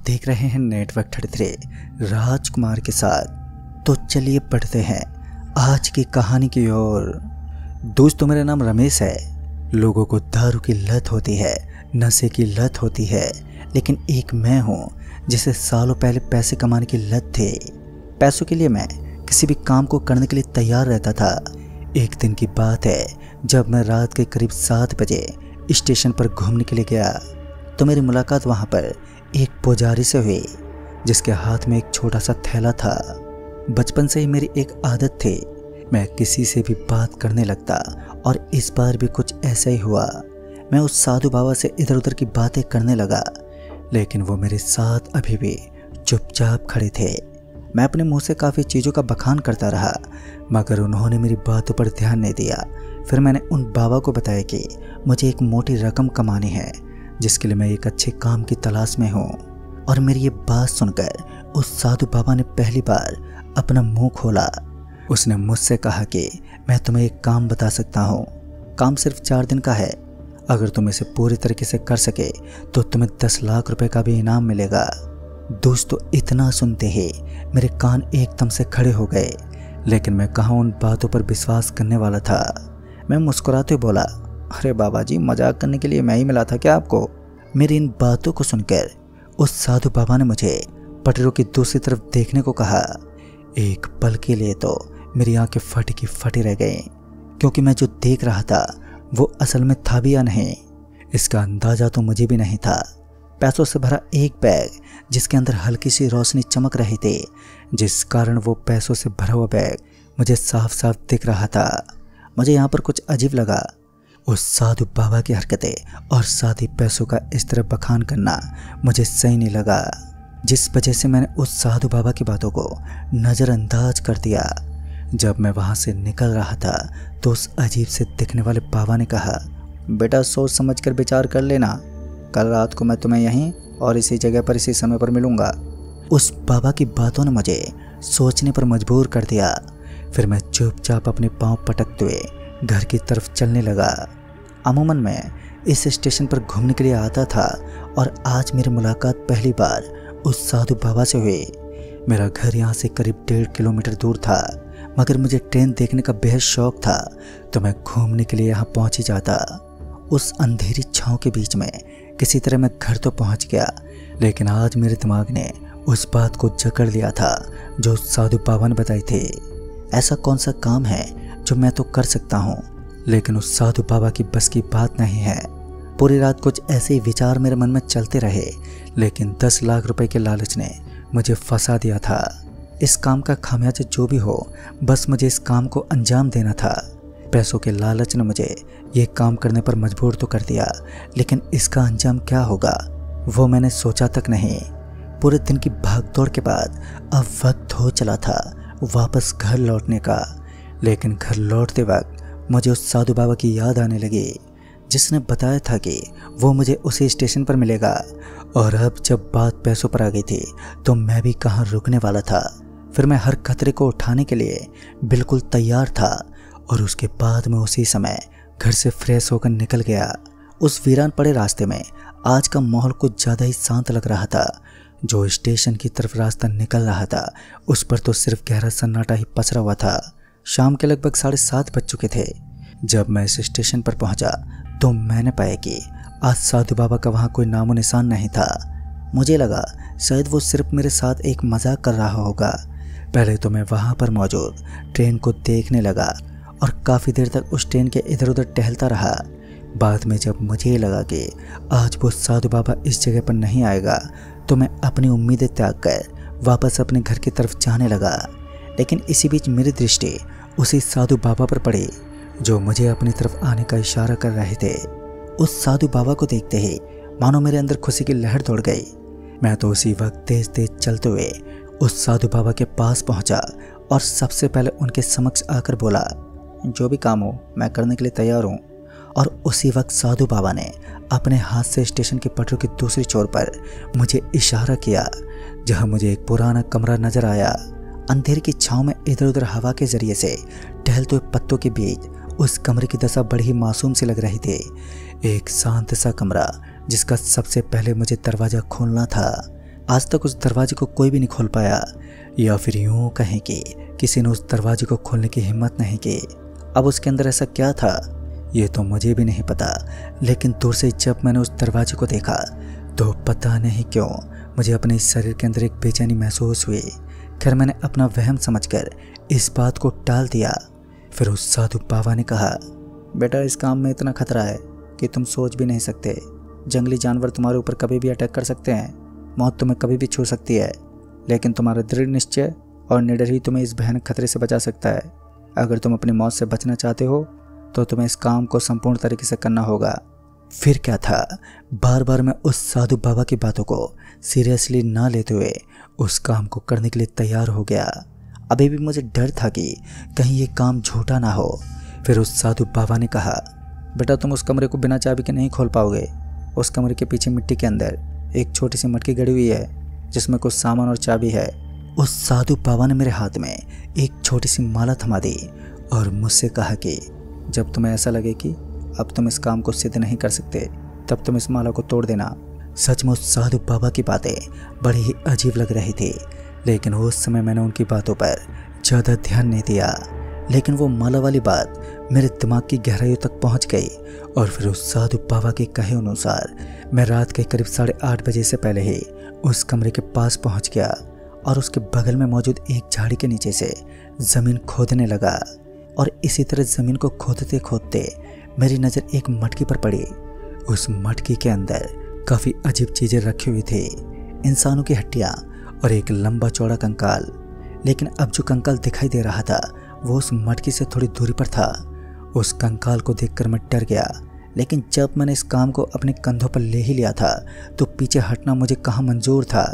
देख रहे हैं नेटवर्क 33 राजकुमार के साथ। तो चलिए पढ़ते हैं आज की कहानी की ओर। दोस्तों, मेरा नाम रमेश है। लोगों को दारू की लत होती है, नशे की लत होती है, लेकिन एक मैं हूँ जिसे सालों पहले पैसे कमाने की लत थी। पैसों के लिए मैं किसी भी काम को करने के लिए तैयार रहता था। एक दिन की बात है जब मैं रात के करीब 7 बजे स्टेशन पर घूमने के लिए गया तो मेरी मुलाकात वहाँ पर एक पुजारी से हुई जिसके हाथ में एक छोटा सा थैला था। बचपन से ही मेरी एक आदत थी, मैं किसी से भी बात करने लगता और इस बार भी कुछ ऐसा ही हुआ। मैं उस साधु बाबा से इधर उधर की बातें करने लगा, लेकिन वो मेरे साथ अभी भी चुपचाप खड़े थे। मैं अपने मुंह से काफ़ी चीज़ों का बखान करता रहा, मगर उन्होंने मेरी बातों पर ध्यान नहीं दिया। फिर मैंने उन बाबा को बताया कि मुझे एक मोटी रकम कमानी है, जिसके लिए मैं एक अच्छे काम की तलाश में हूँ। और मेरी ये बात सुनकर उस साधु बाबा ने पहली बार अपना मुंह खोला। उसने मुझसे कहा कि मैं तुम्हें एक काम बता सकता हूँ। काम सिर्फ 4 दिन का है। अगर तुम इसे पूरी तरीके से कर सके तो तुम्हें 10 लाख रुपए का भी इनाम मिलेगा। दोस्तों, इतना सुनते ही मेरे कान एकदम से खड़े हो गए, लेकिन मैं कहाँ उन बातों पर विश्वास करने वाला था। मैं मुस्कुराते बोला, अरे बाबा जी, मजाक करने के लिए मैं ही मिला था क्या आपको? मेरी इन बातों को सुनकर उस साधु बाबा ने मुझे पटरियों की दूसरी तरफ देखने को कहा। एक पल के लिए तो मेरी आंखें फटी की फटी रह गईं, क्योंकि मैं जो देख रहा था वो असल में था भी या नहीं, इसका अंदाजा तो मुझे भी नहीं था। पैसों से भरा एक बैग जिसके अंदर हल्की सी रोशनी चमक रही थी, जिस कारण वो पैसों से भरा हुआ बैग मुझे साफ साफ दिख रहा था। मुझे यहाँ पर कुछ अजीब लगा। उस साधु बाबा की हरकतें और साथ ही पैसों का इस तरह बखान करना मुझे सही नहीं लगा, जिस वजह से मैंने उस साधु बाबा की बातों को नज़रअंदाज कर दिया। जब मैं वहाँ से निकल रहा था तो उस अजीब से दिखने वाले बाबा ने कहा, बेटा सोच समझ कर विचार कर लेना, कल रात को मैं तुम्हें यहीं और इसी जगह पर इसी समय पर मिलूँगा। उस बाबा की बातों ने मुझे सोचने पर मजबूर कर दिया। फिर मैं चुपचाप अपने पाँव पटकते हुए घर की तरफ चलने लगा। अमूमन मैं इस स्टेशन पर घूमने के लिए आता था और आज मेरी मुलाकात पहली बार उस साधु बाबा से हुई। मेरा घर यहाँ से करीब 1.5 किलोमीटर दूर था, मगर मुझे ट्रेन देखने का बेहद शौक था, तो मैं घूमने के लिए यहाँ पहुँच ही जाता। उस अंधेरी छाँव के बीच में किसी तरह मैं घर तो पहुँच गया, लेकिन आज मेरे दिमाग ने उस बात को जकड़ लिया था जो साधु बाबा ने बताई थी। ऐसा कौन सा काम है जो मैं तो कर सकता हूँ, लेकिन उस साधु बाबा की बस की बात नहीं है। पूरी रात कुछ ऐसे ही विचार मेरे मन में चलते रहे, लेकिन 10 लाख रुपए के लालच ने मुझे फंसा दिया था। इस काम का खामियाजा जो भी हो, बस मुझे इस काम को अंजाम देना था। पैसों के लालच ने मुझे ये काम करने पर मजबूर तो कर दिया, लेकिन इसका अंजाम क्या होगा वो मैंने सोचा तक नहीं। पूरे दिन की भागदौड़ के बाद अब वक्त हो चला था वापस घर लौटने का, लेकिन घर लौटते वक्त मुझे उस साधु बाबा की याद आने लगी, जिसने बताया था कि वो मुझे उसी स्टेशन पर मिलेगा। और अब जब बात पैसों पर आ गई थी तो मैं भी कहाँ रुकने वाला था। फिर मैं हर खतरे को उठाने के लिए बिल्कुल तैयार था और उसके बाद मैं उसी समय घर से फ्रेश होकर निकल गया। उस वीरान पड़े रास्ते में आज का माहौल कुछ ज़्यादा ही शांत लग रहा था। जो स्टेशन की तरफ रास्ता निकल रहा था उस पर तो सिर्फ गहरा सन्नाटा ही पसरा हुआ था। शाम के लगभग 7:30 बज चुके थे। जब मैं इस स्टेशन पर पहुंचा तो मैंने पाया कि आज साधु बाबा का वहाँ कोई नामो निशान नहीं था। मुझे लगा शायद वो सिर्फ मेरे साथ एक मजाक कर रहा होगा। पहले तो मैं वहाँ पर मौजूद ट्रेन को देखने लगा और काफ़ी देर तक उस ट्रेन के इधर उधर टहलता रहा। बाद में जब मुझे लगा कि आज वो साधु बाबा इस जगह पर नहीं आएगा तो मैं अपनी उम्मीदें त्याग कर वापस अपने घर की तरफ जाने लगा। लेकिन इसी बीच मेरी दृष्टि उसी साधु बाबा पर पड़ी जो मुझे अपनी तरफ आने का इशारा कर रहे थे। उस साधु बाबा को देखते ही मानो मेरे अंदर खुशी की लहर दौड़ गई। मैं तो उसी वक्त तेज तेज चलते हुए उस साधु बाबा के पास पहुंचा और सबसे पहले उनके समक्ष आकर बोला, जो भी काम हो मैं करने के लिए तैयार हूँ। और उसी वक्त साधु बाबा ने अपने हाथ से स्टेशन की पटरियों की दूसरी छोर पर मुझे इशारा किया, जहाँ मुझे एक पुराना कमरा नजर आया। अंधेरे की छाँव में इधर उधर हवा के जरिए से टहलते हुए पत्तों के बीच उस कमरे की दशा बड़ी ही मासूम सी लग रही थी। एक शांत सा कमरा जिसका सबसे पहले मुझे दरवाज़ा खोलना था। आज तक उस दरवाजे को कोई भी नहीं खोल पाया, या फिर यूं कहें कि किसी ने उस दरवाजे को खोलने की हिम्मत नहीं की। अब उसके अंदर ऐसा क्या था ये तो मुझे भी नहीं पता, लेकिन दूर से जब मैंने उस दरवाजे को देखा तो पता नहीं क्यों मुझे अपने इस शरीर के अंदर एक बेचैनी महसूस हुई। खैर मैंने अपना वहम समझकर इस बात को टाल दिया। फिर उस साधु बाबा ने कहा, बेटा इस काम में इतना खतरा है कि तुम सोच भी नहीं सकते। जंगली जानवर तुम्हारे ऊपर कभी भी अटैक कर सकते हैं, मौत तुम्हें कभी भी छू सकती है, लेकिन तुम्हारा दृढ़ निश्चय और निडर ही तुम्हें इस भयानक खतरे से बचा सकता है। अगर तुम अपनी मौत से बचना चाहते हो तो तुम्हें इस काम को संपूर्ण तरीके से करना होगा। फिर क्या था, बार बार मैं उस साधु बाबा की बातों को सीरियसली ना लेते हुए उस काम को करने के लिए तैयार हो गया। अभी भी मुझे डर था कि कहीं ये काम झूठा ना हो। फिर उस साधु बाबा ने कहा, बेटा तुम उस कमरे को बिना चाबी के नहीं खोल पाओगे। उस कमरे के पीछे मिट्टी के अंदर एक छोटी सी मटकी गड़ी हुई है जिसमें कुछ सामान और चाबी है। उस साधु बाबा ने मेरे हाथ में एक छोटी सी माला थमा दी और मुझसे कहा कि जब तुम्हें ऐसा लगे कि अब तुम इस काम को सिद्ध नहीं कर सकते तब तुम इस माला को तोड़ देना। सच में उस साधु बाबा की बातें बड़ी ही अजीब लग रही थी, लेकिन उस समय मैंने उनकी बातों पर ज़्यादा ध्यान नहीं दिया। लेकिन वो माला वाली बात मेरे दिमाग की गहराइयों तक पहुंच गई और फिर उस साधु बाबा के कहे अनुसार मैं रात के करीब 8:30 बजे से पहले ही उस कमरे के पास पहुंच गया और उसके बगल में मौजूद एक झाड़ी के नीचे से ज़मीन खोदने लगा। और इसी तरह ज़मीन को खोदते खोदते मेरी नज़र एक मटकी पर पड़ी। उस मटकी के अंदर काफ़ी अजीब चीज़ें रखी हुई थी, इंसानों की हड्डियाँ और एक लंबा चौड़ा कंकाल। लेकिन अब जो कंकाल दिखाई दे रहा था वो उस मटकी से थोड़ी दूरी पर था। उस कंकाल को देखकर मैं डर गया, लेकिन जब मैंने इस काम को अपने कंधों पर ले ही लिया था तो पीछे हटना मुझे कहाँ मंजूर था।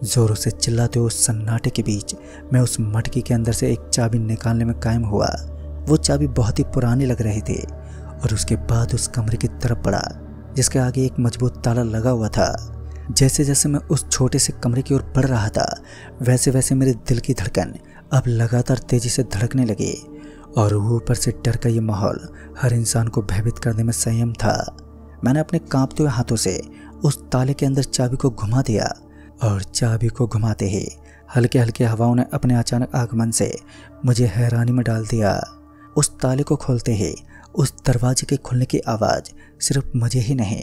जोरों से चिल्लाते हुए उस सन्नाटे के बीच मैं उस मटकी के अंदर से एक चाबी निकालने में कायम हुआ। वो चाबी बहुत ही पुरानी लग रही थी और उसके बाद उस कमरे की तरफ बढ़ा जिसके आगे एक मजबूत ताला लगा हुआ था। जैसे जैसे मैं उस छोटे से कमरे की ओर बढ़ रहा था वैसे वैसे मेरे दिल की धड़कन अब लगातार तेजी से धड़कने लगी और ऊपर से डर का ये माहौल हर इंसान को भयभीत करने में संयम था। मैंने अपने कांपते हुए हाथों से उस ताले के अंदर चाबी को घुमा दिया और चाबी को घुमाते ही हल्के हल्के हवाओं ने अपने अचानक आगमन से मुझे हैरानी में डाल दिया। उस ताले को खोलते ही उस दरवाजे के खुलने की आवाज़ सिर्फ मुझे ही नहीं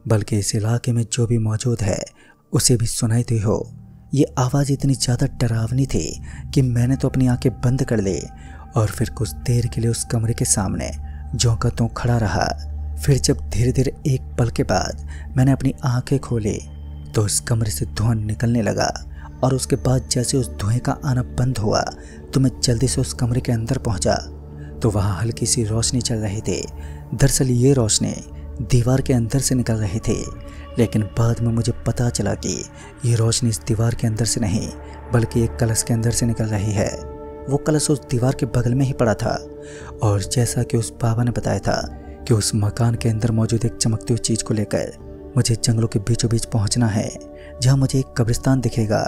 बल्कि इस इलाके में जो भी मौजूद है उसे भी सुनाई दी हो। ये आवाज़ इतनी ज़्यादा डरावनी थी कि मैंने तो अपनी आंखें बंद कर ली और फिर कुछ देर के लिए उस कमरे के सामने ज्यों का त्यों खड़ा रहा। फिर जब धीरे धीरे एक पल के बाद मैंने अपनी आंखें खोली तो उस कमरे से धुआं निकलने लगा और उसके बाद जैसे उस धुएं का आना बंद हुआ तो मैं जल्दी से उस कमरे के अंदर पहुंचा तो वहाँ हल्की सी रोशनी चल रही थी। दरअसल ये रोशनी दीवार के अंदर से निकल रही थी, लेकिन बाद में मुझे पता चला कि ये रोशनी इस दीवार के अंदर से नहीं बल्कि एक कलश के अंदर से निकल रही है। वो कलश उस दीवार के बगल में ही पड़ा था और जैसा कि उस बाबा ने बताया था कि उस मकान के अंदर मौजूद एक चमकती हुई चीज़ को लेकर मुझे जंगलों के बीचों बीच पहुंचना है जहां मुझे एक कब्रिस्तान दिखेगा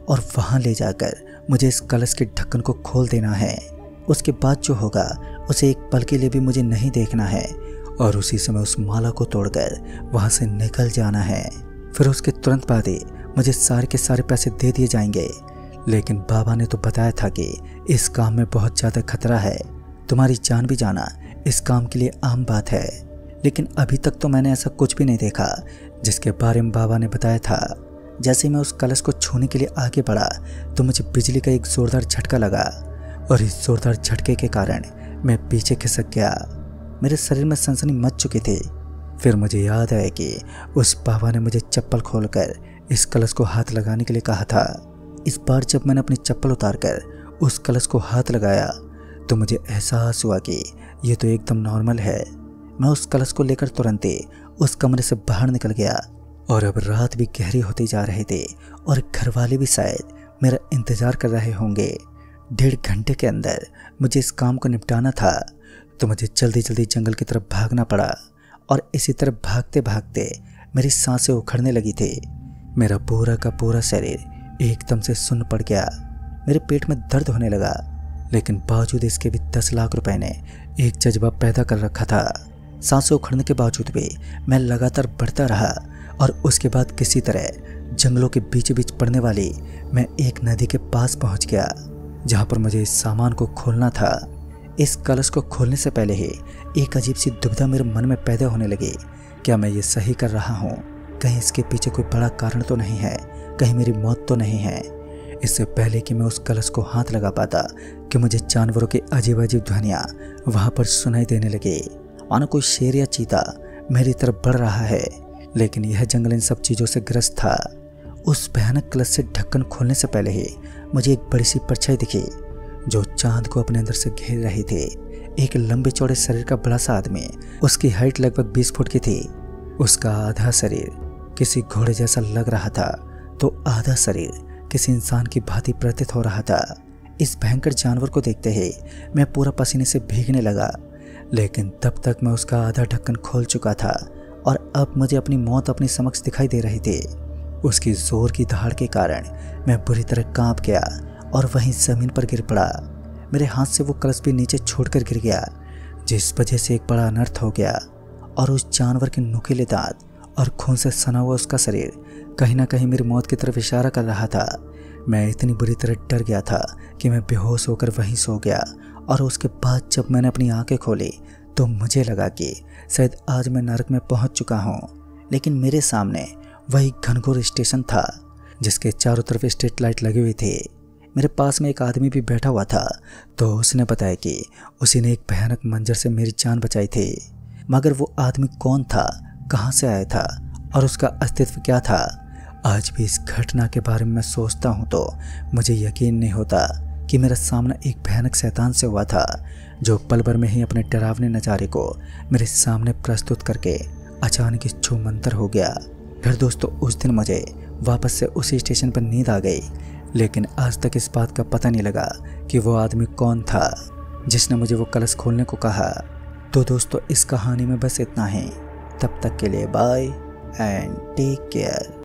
और वहां ले जाकर मुझे इस कलश के ढक्कन को खोल देना है। उसके बाद जो होगा उसे एक पल के लिए भी मुझे नहीं देखना है और उसी समय उस माला को तोड़कर वहां से निकल जाना है। फिर उसके तुरंत बाद ही मुझे सारे के सारे पैसे दे दिए जाएंगे। लेकिन बाबा ने तो बताया था कि इस काम में बहुत ज़्यादा खतरा है, तुम्हारी जान भी जाना इस काम के लिए आम बात है। लेकिन अभी तक तो मैंने ऐसा कुछ भी नहीं देखा जिसके बारे में बाबा ने बताया था। जैसे मैं उस कलश को छूने के लिए आगे बढ़ा तो मुझे बिजली का एक ज़ोरदार झटका लगा और इस ज़ोरदार झटके के कारण मैं पीछे खिसक गया। मेरे शरीर में सनसनी मच चुकी थी। फिर मुझे याद आया कि उस बाबा ने मुझे चप्पल खोलकर इस कलश को हाथ लगाने के लिए कहा था। इस बार जब मैंने अपनी चप्पल उतारकर उस कलश को हाथ लगाया तो मुझे एहसास हुआ कि ये तो एकदम नॉर्मल है। मैं उस कलश को लेकर तुरंत ही उस कमरे से बाहर निकल गया और अब रात भी गहरी होती जा रही थी और घर वाले भी शायद मेरा इंतज़ार कर रहे होंगे। 1.5 घंटे के अंदर मुझे इस काम को निपटाना था तो मुझे जल्दी जल्दी जंगल की तरफ भागना पड़ा और इसी तरह भागते भागते मेरी सांसें उखड़ने लगी थी। मेरा पूरा का पूरा शरीर एकदम से सुन्न पड़ गया। मेरे पेट में दर्द होने लगा, लेकिन बावजूद इसके भी 10 लाख रुपए ने एक जज्बा पैदा कर रखा था। सांसें उखड़ने के बावजूद भी मैं लगातार बढ़ता रहा और उसके बाद किसी तरह जंगलों के बीच बीच पड़ने वाली मैं एक नदी के पास पहुंच गया, जहां पर मुझे इस सामान को खोलना था। इस कलश को खोलने से पहले ही एक अजीब सी दुविधा मेरे मन में पैदा होने लगी। क्या मैं ये सही कर रहा हूँ? कहीं इसके पीछे कोई बड़ा कारण तो नहीं है? कहीं मेरी मौत तो नहीं है? इससे पहले कि मैं उस कलश को हाथ लगा पाता कि मुझे जानवरों की अजीब अजीब ध्वनियाँ वहाँ पर सुनाई देने लगी, मानो कोई शेर या चीता मेरी तरफ बढ़ रहा है। लेकिन यह जंगल इन सब चीज़ों से ग्रस्त था। उस भयानक कलश से ढक्कन खोलने से पहले ही मुझे एक बड़ी सी परछाई दिखी जो चांद को अपने अंदर से घेर रही थी। एक लंबे चौड़े शरीर का बड़ा सा आदमी, उसकी हाइट लगभग 20 फुट की थी। उसका आधा शरीर किसी घोड़े जैसा लग रहा था तो आधा शरीर किसी इंसान की भांति प्रतीत हो रहा था। इस भयंकर जानवर को देखते ही मैं पूरा पसीने से भीगने लगा, लेकिन तब तक मैं उसका आधा ढक्कन खोल चुका था और अब मुझे अपनी मौत अपनी समक्ष दिखाई दे रही थी। उसकी जोर की दहाड़ के कारण मैं बुरी तरह कांप गया और वहीं जमीन पर गिर पड़ा। मेरे हाथ से वो कलश भी नीचे छोड़कर गिर गया, जिस वजह से एक बड़ा अनर्थ हो गया और उस जानवर के नुकीले दांत और खून से सना हुआ उसका शरीर कहीं ना कहीं मेरी मौत की तरफ इशारा कर रहा था। मैं इतनी बुरी तरह डर गया था कि मैं बेहोश होकर वहीं सो गया और उसके बाद जब मैंने अपनी आंखें खोली तो मुझे लगा कि शायद आज मैं नरक में पहुंच चुका हूं। लेकिन मेरे सामने वही घनघोर स्टेशन था जिसके चारों तरफ स्ट्रीट लाइट लगी हुई थी। मेरे पास में एक आदमी भी बैठा हुआ था, तो उसने बताया कि उसी ने एक भयानक मंजर से मेरी जान बचाई थी। मगर वो आदमी कौन था, कहाँ से आया था और उसका अस्तित्व क्या था? आज भी इस घटना के बारे में सोचता हूँ तो मुझे यकीन नहीं होता कि मेरा सामना एक भयानक शैतान से हुआ था, जो पल भर में ही अपने डरावने नज़ारे को मेरे सामने प्रस्तुत करके अचानक ही छूमंतर हो गया। फिर दोस्तों उस दिन मुझे वापस से उसी स्टेशन पर नींद आ गई, लेकिन आज तक इस बात का पता नहीं लगा कि वो आदमी कौन था जिसने मुझे वो कलश खोलने को कहा। तो दोस्तों इस कहानी में बस इतना ही। तब तक के लिए बाय एंड टेक केयर।